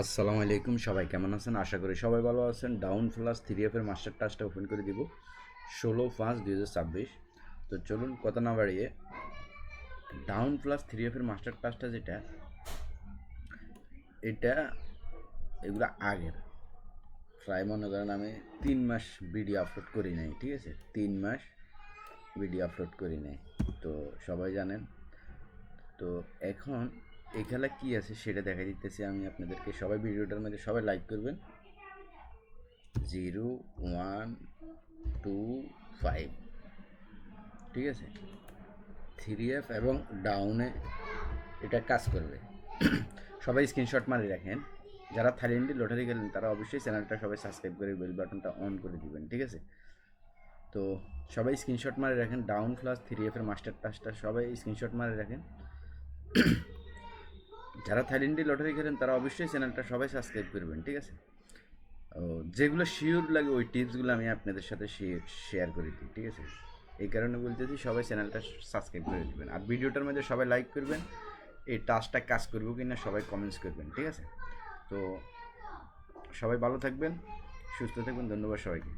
আসসালামু আলাইকুম, সবাই কেমন আছেন? আশা করি সবাই ভালো আছেন। ডাউন প্লাস 3F এর মাস্টার টাস্কটা ওপেন করে দিব 16/5/2026। তো চলুন কথা না বাড়িয়ে ডাউন প্লাস 3F এর মাস্টার টাস্কটা যেটা, এটা এগুলো আগের প্রায় মনে করেন আমি 3 মাস ভিডিও আপলোড করি নাই, ঠিক আছে? 3 মাস ভিডিও আপলোড করি নাই, তো সবাই জানেন। তো এখন এই খেলা কী আছে সেটা দেখা দিতেছি আমি আপনাদেরকে। সবাই ভিডিওটার মধ্যে সবাই লাইক করবেন। 0 1 2 5, ঠিক আছে? 3F এবং ডাউনে এটা কাজ করবে। সবাই স্ক্রিনশট মারি রাখেন। যারা থাইল্যান্ডে লটারি গেলেন তারা অবশ্যই চ্যানেলটা সবাই সাবস্ক্রাইব করে বেল বাটনটা অন করে দিবেন, ঠিক আছে? তো সবাই স্ক্রিনশট মারি রাখেন। ডাউন প্লাস 3F এর মাস্টার টাস্কটা সবাই স্ক্রিনশট মারি রাখেন। যারা থাইল্যান্ডে লটারি খেলেন তারা অবশ্যই চ্যানেলটা সবাই সাবস্ক্রাইব করবেন, ঠিক আছে? ও, যেগুলো শিওর লাগে ওই টিপসগুলো আমি আপনাদের সাথে শেয়ার করে দিই, ঠিক আছে? এই কারণে বলতেছি সবাই চ্যানেলটা সাবস্ক্রাইব করে দেবেন, আর ভিডিওটার মধ্যে সবাই লাইক করবেন। এই টাস্কটা কাজ করবো কি না সবাই কমেন্টস করবেন, ঠিক আছে? তো সবাই ভালো থাকবেন, সুস্থ থাকবেন। ধন্যবাদ সবাইকে।